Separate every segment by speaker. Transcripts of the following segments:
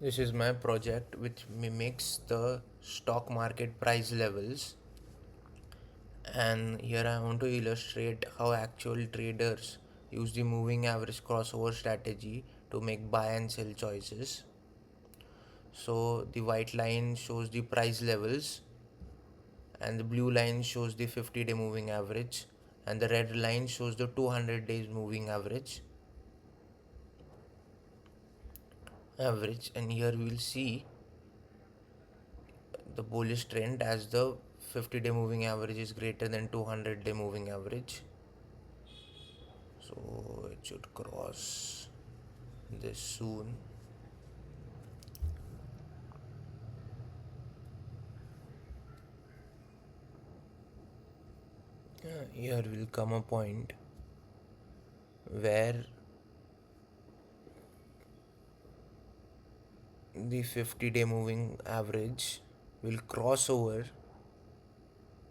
Speaker 1: This is my project which mimics the stock market price levels, and here I want to illustrate how actual traders use the moving average crossover strategy to make buy and sell choices. So the white line shows the price levels and the blue line shows the 50-day moving average and the red line shows the 200 days moving average, and here we will see the bullish trend as the 50-day moving average is greater than 200-day moving average. So it should cross this soon. Here will come a point where the 50-day moving average will cross over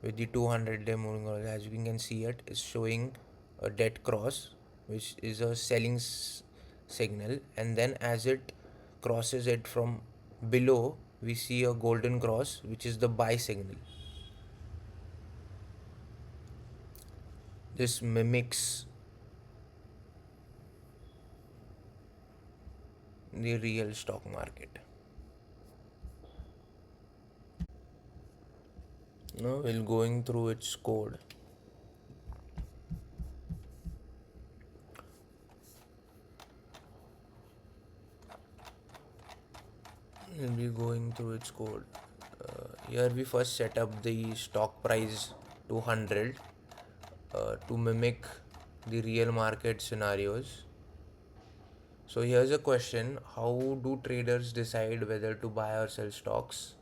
Speaker 1: with the 200-day moving average. As you can see, it is showing a dead cross, which is a selling signal, and then as it crosses it from below, we see a golden cross, which is the buy signal. This mimics the real stock market. Now we'll going through its code. We'll be going through its code. Here we first set up the stock price to 100 to mimic the real market scenarios. So here's a question: how do traders decide whether to buy or sell stocks?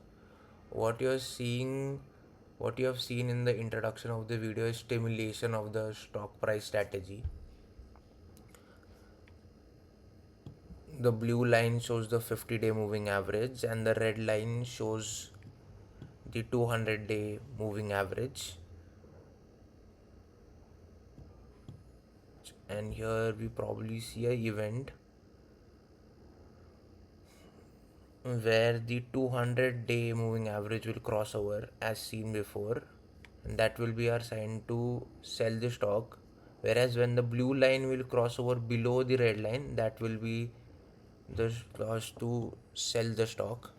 Speaker 1: What you're seeing, what you have seen in the introduction of the video is stimulation of the stock price strategy. The blue line shows the 50-day moving average and the red line shows the 200-day moving average. And here we probably see a event where the 200-day moving average will cross over as seen before, and that will be our sign to sell the stock, whereas when the blue line will cross over below the red line, that will be the cause to sell the stock.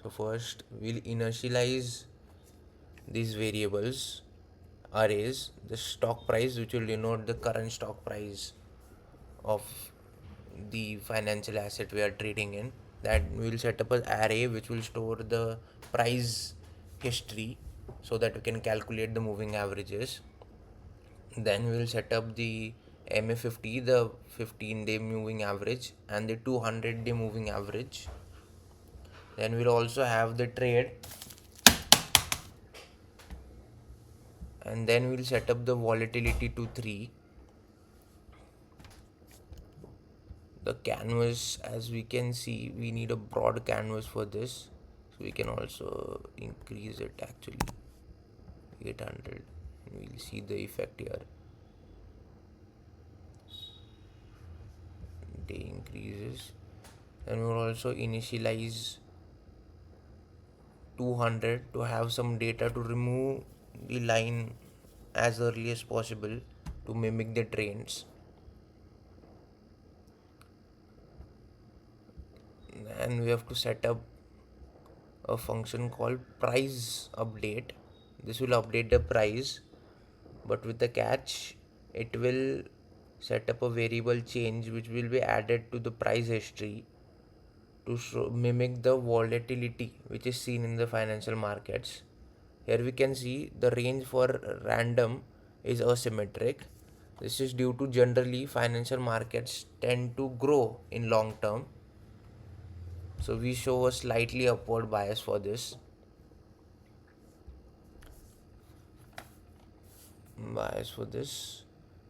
Speaker 1: So first we'll initialize these variables arrays, the stock price, which will denote the current stock price of the financial asset we are trading in. That we will set up an array which will store the price history so that we can calculate the moving averages. Then we will set up the MA50, the 15-day moving average, and the 200-day moving average. Then we'll also have the trade, and then we'll set up the volatility to 3. The canvas, as we can see, we need a broad canvas for this, so we can also increase it actually 800, and we'll see the effect here. Day increases, and we'll also initialize 200 to have some data to remove the line as early as possible to mimic the trends. And we have to set up a function called price update. This will update the price, but with the catch, it will set up a variable change which will be added to the price history to mimic the volatility which is seen in the financial markets. Here we can see the range for random is asymmetric. This is due to generally financial markets tend to grow in long term, so we show a slightly upward bias for this.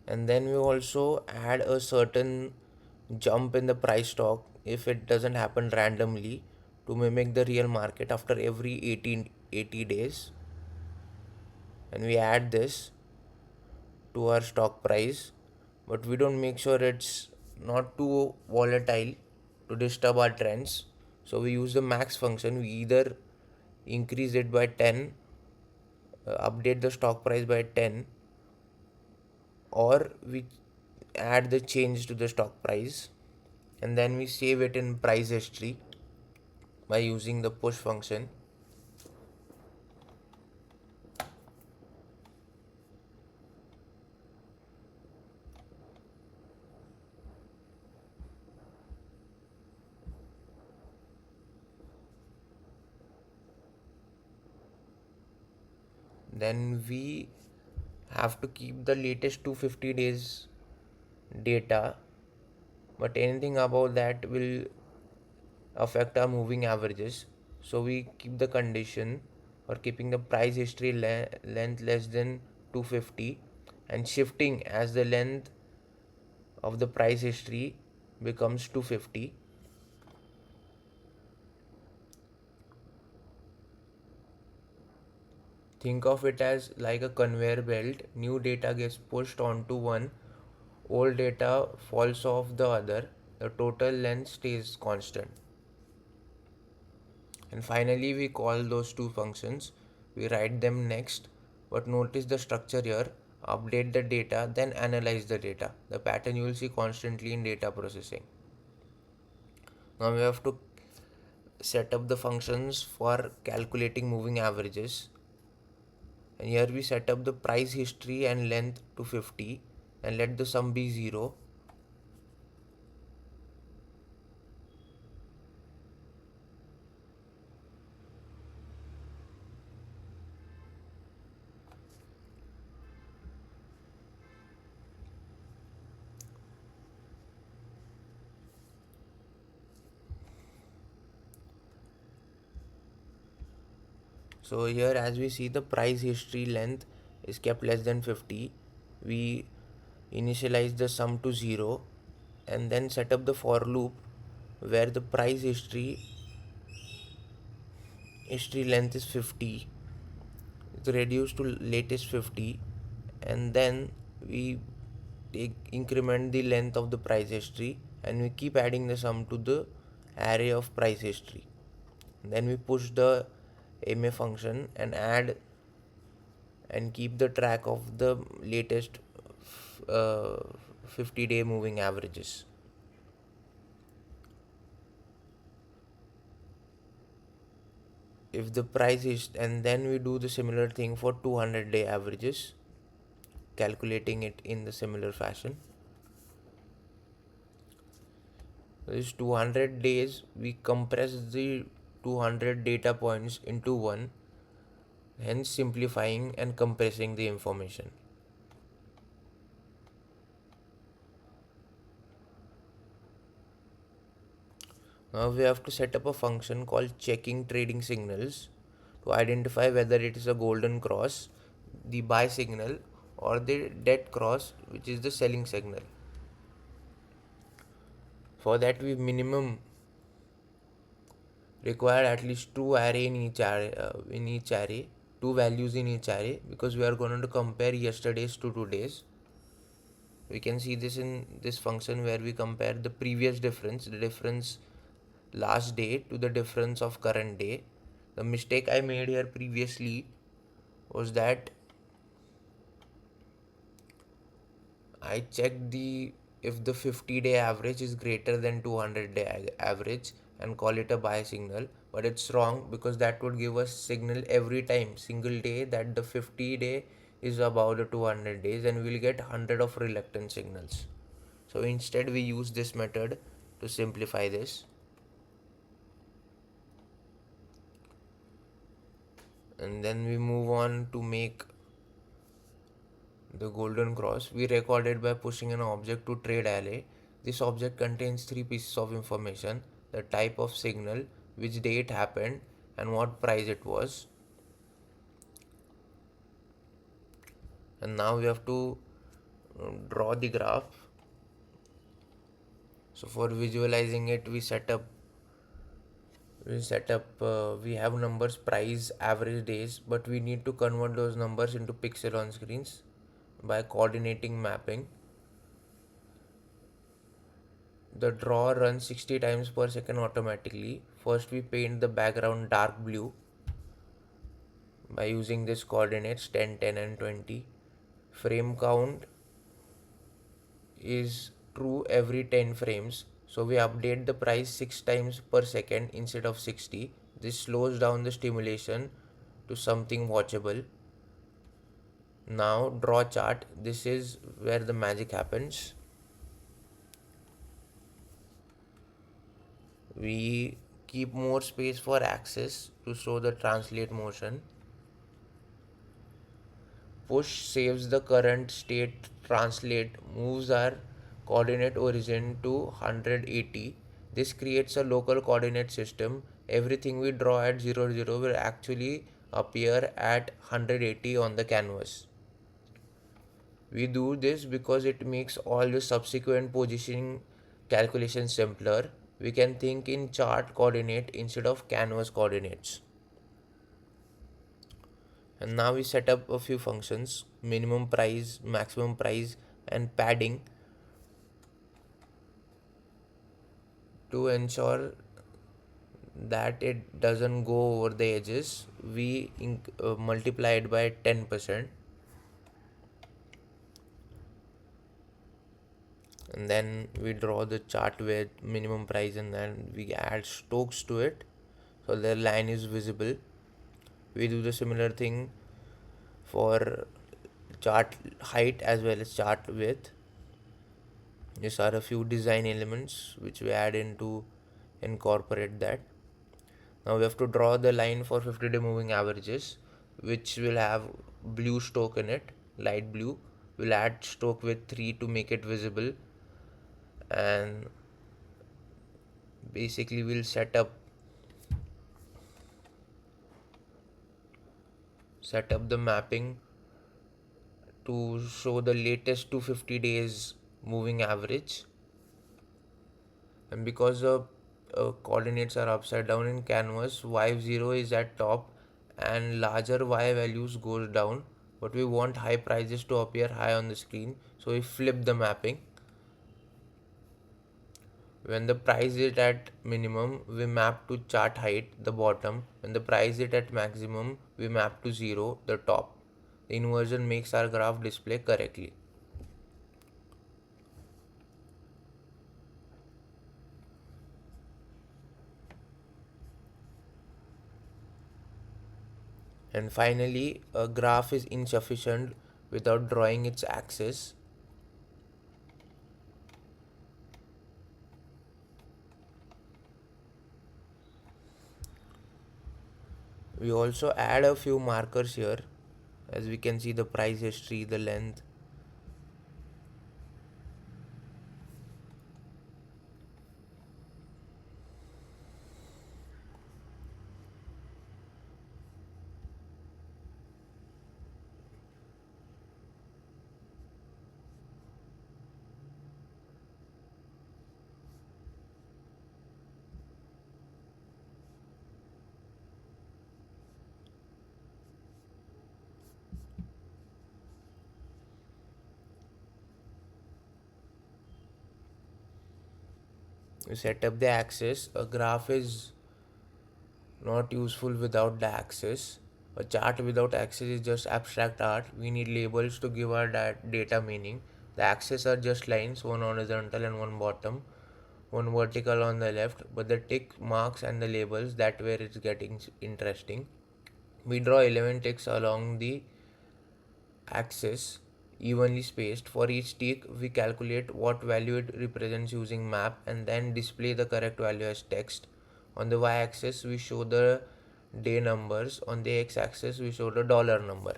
Speaker 1: And then we also add a certain jump in the price stock if it doesn't happen randomly to mimic the real market after every 80 days, and we add this to our stock price, but we don't make sure it's not too volatile to disturb our trends. So we use the max function. We either increase it by 10, update the stock price by 10, or we add the change to the stock price, and then we save it in price history by using the push function. Then we have to keep the latest 250 days data, but anything above that will affect our moving averages. So we keep the condition for keeping the price history length less than 250 and shifting as the length of the price history becomes 250. Think of it as like a conveyor belt. New data gets pushed onto one, old data falls off the other. The total length stays constant. And finally, we call those two functions. We write them next, but notice the structure here. Update the data, then analyze the data. The pattern you will see constantly in data processing. Now we have to set up the functions for calculating moving averages. And here we set up the price history and length to 50 and let the sum be 0. So here as we see the price history length is kept less than 50. We initialize the sum to 0 and then set up the for loop where the price history length is 50. It's reduced to latest 50, and then we increment the length of the price history and we keep adding the sum to the array of price history. Then we push the MA function and add and keep the track of the latest 50-day moving averages. If the price is, and then we do the similar thing for 200-day averages, calculating it in the similar fashion. This 200 days, we compress the 200 data points into one, hence simplifying and compressing the information. Now we have to set up a function called checking trading signals to identify whether it is a golden cross, the buy signal, or the dead cross, which is the selling signal. For that, we minimum require at least two values in each array, because we are going to compare yesterday's to today's. We can see this in this function where we compare the previous difference, the difference last day to the difference of current day. The mistake I made here previously was that I checked the if the 50-day average is greater than 200-day average and call it a buy signal, but it's wrong because that would give us signal every time single day that the 50-day is above the 200 days, and we'll get 100 of reluctant signals. So instead we use this method to simplify this. And then we move on to make the golden cross. We record it by pushing an object to trade array. This object contains three pieces of information: the type of signal, which day it happened, and what price it was. And now we have to draw the graph. So for visualizing it, we have numbers price, average days, but we need to convert those numbers into pixel on screens by coordinating mapping. The draw runs 60 times per second automatically. First we paint the background dark blue by using this coordinates 10, 10 and 20. Frame count is true every 10 frames. So we update the price 6 times per second instead of 60. This slows down the stimulation to something watchable. Now draw chart. This is where the magic happens. We keep more space for axis to show the translate motion. Push saves the current state, translate moves our coordinate origin to 180. This creates a local coordinate system. Everything we draw at 0, 0 will actually appear at 180 on the canvas. We do this because it makes all the subsequent positioning calculations simpler. We can think in chart coordinate instead of canvas coordinates. And now we set up a few functions: minimum price, maximum price, and padding to ensure that it doesn't go over the edges. We multiply it by 10%, and then we draw the chart with minimum price, and then we add strokes to it so the line is visible. We do the similar thing for chart height as well as chart width. These are a few design elements which we add in to incorporate that. Now we have to draw the line for 50-day moving averages, which will have blue stroke in it, light blue. We'll add stroke with 3 to make it visible, and basically we'll set up the mapping to show the latest 250 days moving average. And because the coordinates are upside down in canvas, y0 is at top and larger y values goes down, but we want high prices to appear high on the screen, so we flip the mapping. When the price is at minimum, we map to chart height, the bottom. When the price is at maximum, we map to 0, the top. The inversion makes our graph display correctly. And finally, a graph is insufficient without drawing its axis. We also add a few markers here, as we can see the price history, the length. We set up the axis. A graph is not useful without the axis. A chart without axis is just abstract art. We need labels to give our data meaning. The axes are just lines, one horizontal and one bottom, one vertical on the left, but the tick marks and the labels, that where it's getting interesting. We draw 11 ticks along the axis, evenly spaced. For each tick, we calculate what value it represents using map and then display the correct value as text. On the y-axis, we show the day numbers. On the x-axis, we show the dollar number,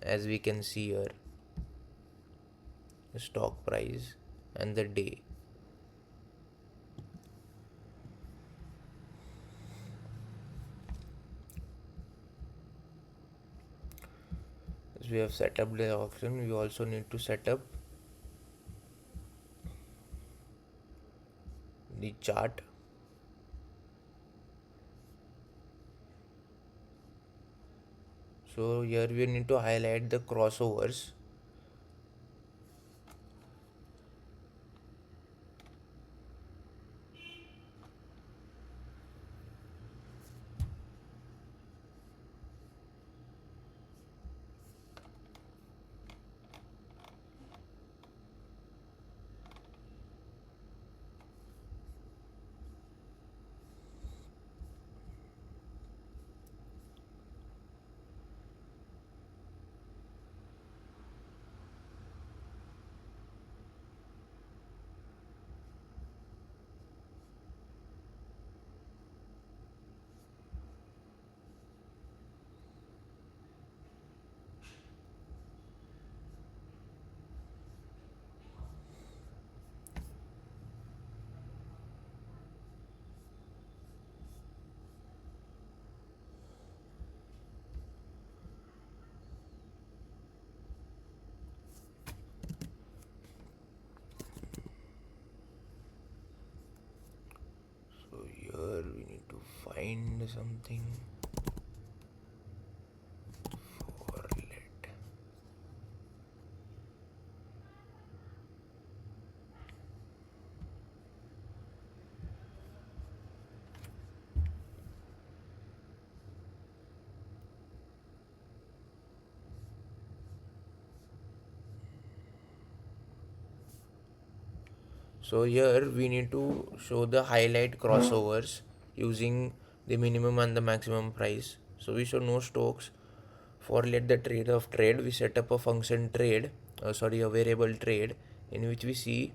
Speaker 1: as we can see here, the stock price and the day. As we have set up the auction, we also need to set up the chart. So here we need to highlight the crossovers. find something for let. So here we need to show the highlight crossovers using the minimum and the maximum price. So we show no stokes. For let the trade of trade, we set up a function trade, a variable trade, in which we see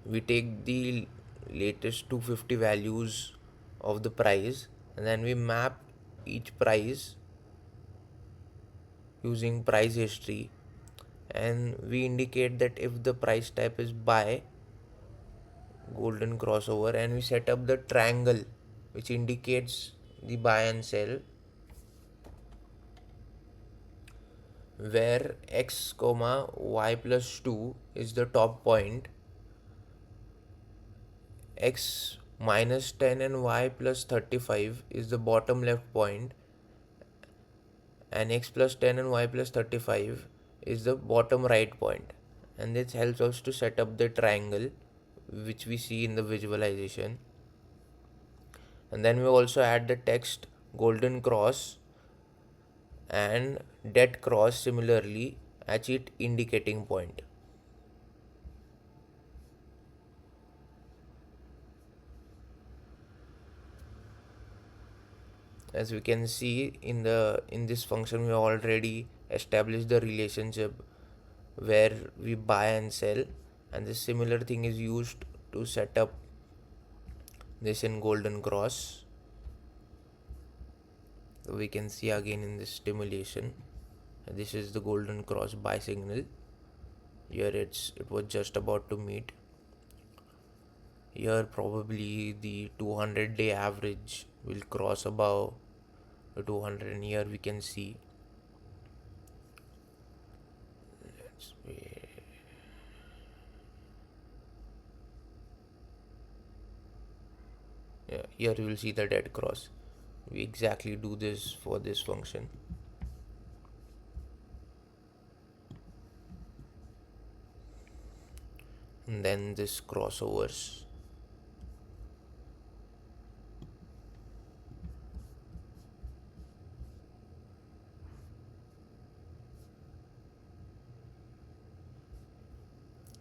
Speaker 1: we take the latest 250 values of the price, and then we map each price using price history, and we indicate that if the price type is buy, golden crossover, and we set up the triangle which indicates the buy and sell, where x comma y plus 2 is the top point, x minus 10 and y plus 35 is the bottom left point, and x plus 10 and y plus 35 is the bottom right point. And this helps us to set up the triangle which we see in the visualization. And then we also add the text golden cross and dead cross similarly at its indicating point. As we can see in this function, we already established the relationship where we buy and sell, and this similar thing is used to set up this in golden cross. So we can see again in this stimulation, this is the golden cross buy signal. Here it was just about to meet. Here probably the 200-day average will cross above the 200, and here we can see, let's wait. Yeah, here you will see the dead cross. We exactly do this for this function. And then this crossovers.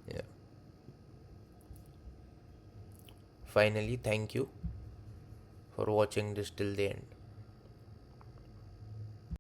Speaker 1: Yeah. Finally, thank you for watching this till the end.